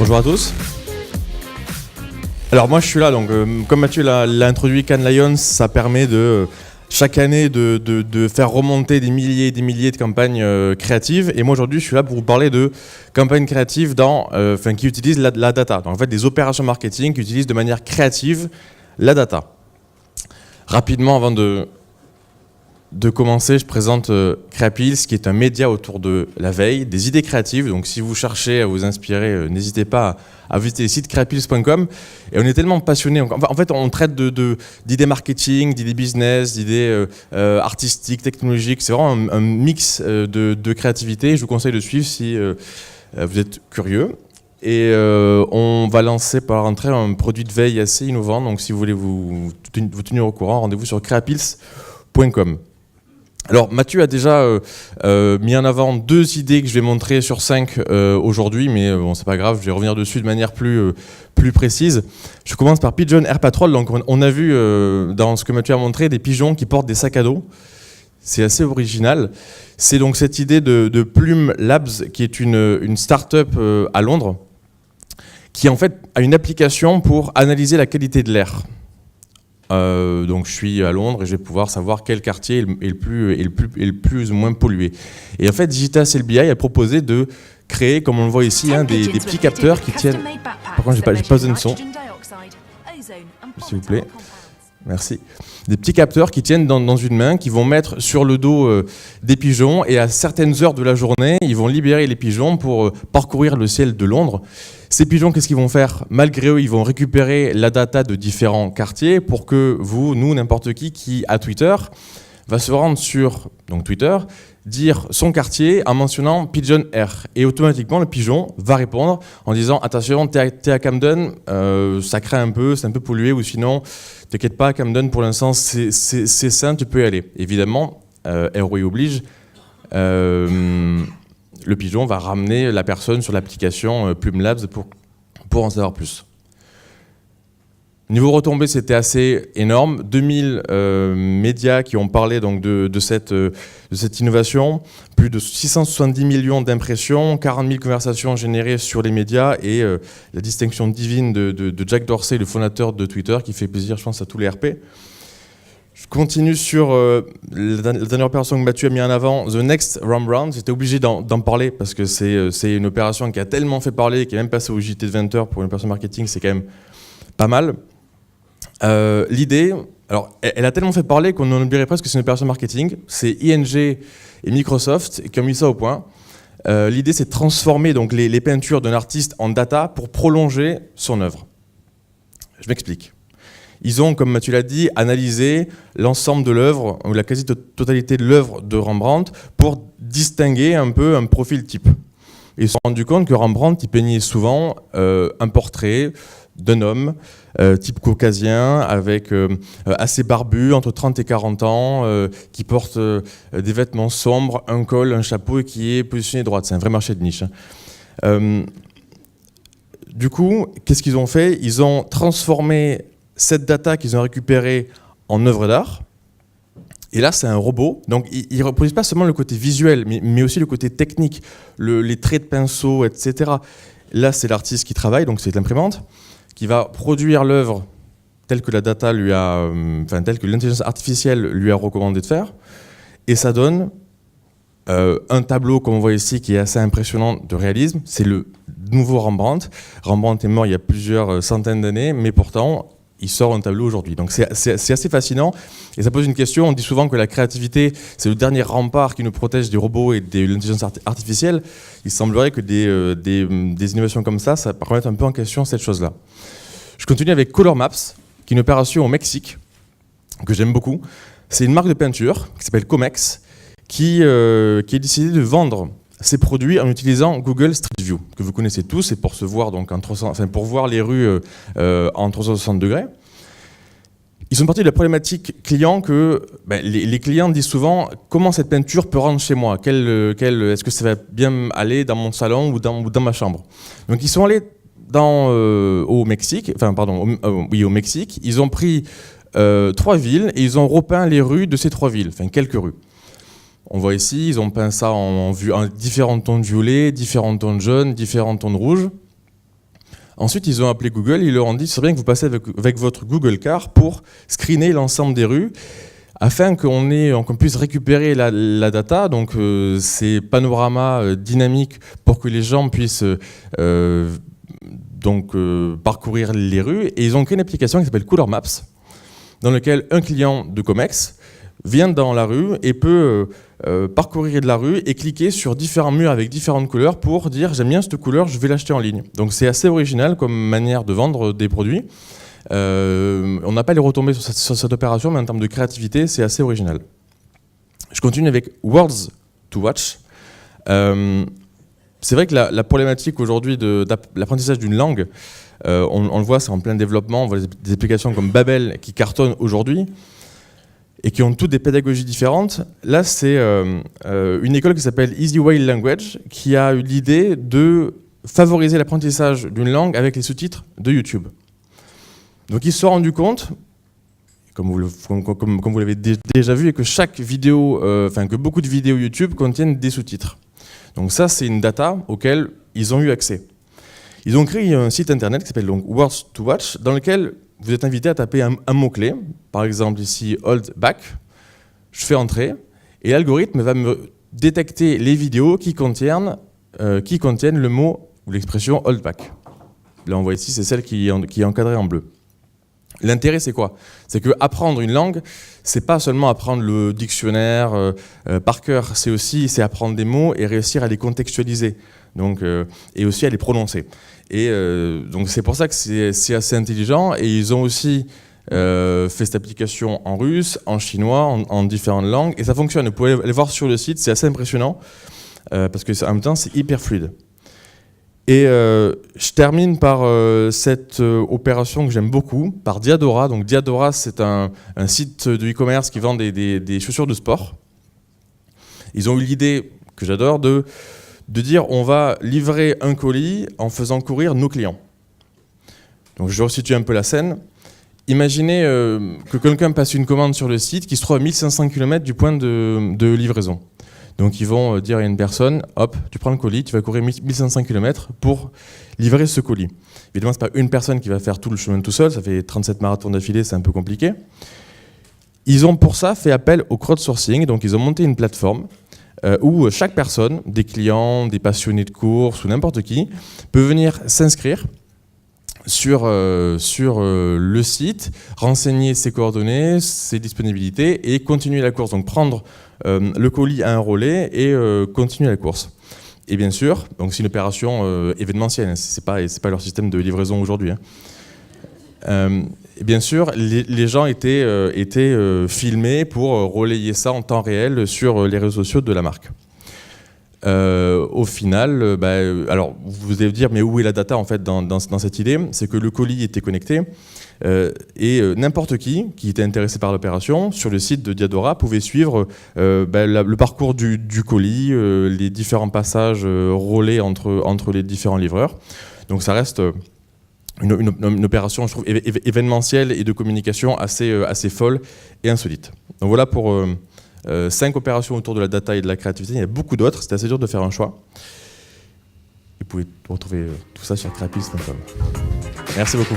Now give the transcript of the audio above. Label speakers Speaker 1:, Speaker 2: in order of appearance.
Speaker 1: Bonjour à tous. Alors moi je suis là, donc comme Mathieu l'a introduit, Cannes Lions, ça permet de chaque année de faire remonter des milliers et des milliers de campagnes créatives. Et moi aujourd'hui je suis là pour vous parler de campagnes créatives qui utilisent la data. Donc en fait des opérations marketing qui utilisent de manière créative la data. Rapidement avant de commencer, je présente Creapills, qui est un média autour de la veille, des idées créatives. Donc si vous cherchez à vous inspirer, n'hésitez pas à visiter le site creapills.com. Et on est tellement passionnés. En fait, on traite d'idées marketing, d'idées business, d'idées artistiques, technologiques. C'est vraiment un mix de créativité. Je vous conseille de suivre si vous êtes curieux. Et on va lancer par rentrer un produit de veille assez innovant. Donc si vous voulez vous tenir au courant, rendez-vous sur creapills.com. Alors Mathieu a déjà mis en avant 2 idées que je vais montrer sur 5 aujourd'hui, mais bon, c'est pas grave, je vais revenir dessus de manière plus précise. Je commence par Pigeon Air Patrol. Donc on a vu dans ce que Mathieu a montré des pigeons qui portent des sacs à dos. C'est assez original. C'est donc cette idée de Plume Labs, qui est une start-up à Londres, qui en fait a une application pour analyser la qualité de l'air. Donc je suis à Londres et je vais pouvoir savoir quel quartier est le plus ou moins pollué. Et en fait, Digital LBI a proposé de créer, comme on le voit ici, des petits capteurs qui tiennent... Par contre, j'ai pas besoin de son. S'il vous plaît. Merci. Des petits capteurs qui tiennent dans une main, qui vont mettre sur le dos des pigeons, et à certaines heures de la journée, ils vont libérer les pigeons pour parcourir le ciel de Londres. Ces pigeons, qu'est-ce qu'ils vont faire? Malgré eux, ils vont récupérer la data de différents quartiers pour que vous, nous, n'importe qui a Twitter, va se rendre sur Twitter, dire son quartier en mentionnant Pigeon Air. Et automatiquement, le pigeon va répondre en disant « Attention, t'es à Camden, ça craint un peu, c'est un peu pollué, ou sinon, t'inquiète pas, Camden, pour l'instant, c'est sain, tu peux y aller. » Évidemment, ROI oblige, le pigeon va ramener la personne sur l'application Plume Labs pour en savoir plus. Niveau retombées, c'était assez énorme. 2000 médias qui ont parlé donc de cette innovation, plus de 670 millions d'impressions, 40 000 conversations générées sur les médias, et la distinction divine de Jack Dorsey, le fondateur de Twitter, qui fait plaisir, je pense, à tous les RP. Je continue sur la dernière opération que Mathieu a mis en avant, The Next Rembrandt. J'étais obligé d'en parler parce que c'est une opération qui a tellement fait parler, qui est même passée au JT de 20h pour une opération marketing, c'est quand même pas mal. L'idée, alors elle a tellement fait parler qu'on en oublierait presque que c'est une opération marketing. C'est ING et Microsoft qui ont mis ça au point. L'idée, c'est de transformer donc les peintures d'un artiste en data pour prolonger son œuvre. Je m'explique. Ils ont, comme Mathieu l'a dit, analysé l'ensemble de l'œuvre, ou la quasi-totalité de l'œuvre de Rembrandt, pour distinguer un peu un profil type. Et ils se sont rendus compte que Rembrandt, il peignait souvent un portrait d'un homme, type caucasien, avec assez barbu, entre 30 et 40 ans, qui porte des vêtements sombres, un col, un chapeau, et qui est positionné droite. C'est un vrai marché de niche. Du coup, qu'est-ce qu'ils ont fait? Ils ont transformé cette data qu'ils ont récupérée en œuvre d'art. Et là, c'est un robot. Donc, il ne reproduit pas seulement le côté visuel, mais aussi le côté technique, les traits de pinceau, etc. Là, c'est l'artiste qui travaille, donc c'est l'imprimante, qui va produire l'œuvre telle que la data telle que l'intelligence artificielle lui a recommandé de faire. Et ça donne un tableau, comme on voit ici, qui est assez impressionnant de réalisme. C'est le nouveau Rembrandt. Rembrandt est mort il y a plusieurs centaines d'années, mais pourtant, il sort un tableau aujourd'hui. Donc c'est assez fascinant, et ça pose une question. On dit souvent que la créativité, c'est le dernier rempart qui nous protège des robots et de l'intelligence artificielle. Il semblerait que des innovations comme ça remettent un peu en question cette chose-là. Je continue avec Color Maps, qui est une opération au Mexique, que j'aime beaucoup. C'est une marque de peinture qui s'appelle Comex, qui a décidé de vendre ses produits en utilisant Google Street View, que vous connaissez tous, et pour se voir donc pour voir les rues en 360 degrés. Ils sont partis de la problématique client que les clients disent souvent comment cette peinture peut rendre chez moi, est-ce que ça va bien aller dans mon salon ou dans ma chambre. Donc ils sont allés au Mexique, au Mexique. Ils ont pris 3 villes et ils ont repeint les rues de ces 3 villes, quelques rues. On voit ici, ils ont peint ça en différents tons de violet, différents tons de jaune, différents tons de rouge. Ensuite, ils ont appelé Google, ils leur ont dit, c'est bien que vous passez avec votre Google Car pour screener l'ensemble des rues, afin qu'on puisse récupérer la data, donc ces panoramas dynamiques pour que les gens puissent parcourir les rues. Et ils ont créé une application qui s'appelle Cooler Maps, dans laquelle un client de Comex vient dans la rue et peut parcourir de la rue et cliquer sur différents murs avec différentes couleurs pour dire j'aime bien cette couleur, je vais l'acheter en ligne. Donc c'est assez original comme manière de vendre des produits. On n'a pas les retombées sur cette opération, mais en termes de créativité, c'est assez original. Je continue avec Words to Watch. C'est vrai que la problématique aujourd'hui de l'apprentissage d'une langue, on le voit, c'est en plein développement. On voit des applications comme Babel qui cartonnent aujourd'hui et qui ont toutes des pédagogies différentes. Là, c'est une école qui s'appelle Easy Way Language qui a eu l'idée de favoriser l'apprentissage d'une langue avec les sous-titres de YouTube. Donc ils se sont rendus compte, comme vous l'avez déjà vu, et que chaque vidéo, que beaucoup de vidéos YouTube contiennent des sous-titres. Donc ça, c'est une data auquel ils ont eu accès. Ils ont créé un site internet qui s'appelle Words to Watch, dans lequel vous êtes invité à taper un mot-clé, par exemple ici Hold Back, je fais entrer, et l'algorithme va me détecter les vidéos qui contiennent le mot ou l'expression Hold Back. Là on voit ici, c'est celle qui est encadrée en bleu. L'intérêt, c'est quoi? C'est que apprendre une langue, c'est pas seulement apprendre le dictionnaire par cœur, c'est apprendre des mots et réussir à les contextualiser, donc, et aussi à les prononcer. Et donc c'est pour ça que c'est assez intelligent. Et ils ont aussi fait cette application en russe, en chinois, en différentes langues, et ça fonctionne. Vous pouvez aller voir sur le site, c'est assez impressionnant parce que en même temps, c'est hyper fluide. Et je termine par cette opération que j'aime beaucoup, par Diadora. Donc Diadora, c'est un site de e-commerce qui vend des chaussures de sport. Ils ont eu l'idée, que j'adore, de dire on va livrer un colis en faisant courir nos clients. Donc je resitue un peu la scène. Imaginez que quelqu'un passe une commande sur le site qui se trouve à 1500 km du point de livraison. Donc ils vont dire à une personne, hop, tu prends le colis, tu vas courir 1500 km pour livrer ce colis. Évidemment, ce n'est pas une personne qui va faire tout le chemin tout seul, ça fait 37 marathons d'affilée, c'est un peu compliqué. Ils ont pour ça fait appel au crowdsourcing, donc ils ont monté une plateforme où chaque personne, des clients, des passionnés de course ou n'importe qui, peut venir s'inscrire sur le site, renseigner ses coordonnées, ses disponibilités et continuer la course. Donc prendre le colis à un relais et continuer la course. Et bien sûr, donc c'est une opération événementielle, hein, c'est pas leur système de livraison aujourd'hui. Hein. Et bien sûr, les gens étaient filmés pour relayer ça en temps réel sur les réseaux sociaux de la marque. Au final, alors vous allez vous dire, mais où est la data en fait dans cette idée? C'est que le colis était connecté et n'importe qui était intéressé par l'opération, sur le site de Diadora, pouvait suivre le parcours du colis, les différents passages relais entre les différents livreurs. Donc ça reste une opération, je trouve, événementielle et de communication assez folle et insolite. Donc voilà pour 5 opérations autour de la data et de la créativité. Il y a beaucoup d'autres, c'était assez dur de faire un choix. Vous pouvez retrouver tout ça sur creapills.com. Merci beaucoup.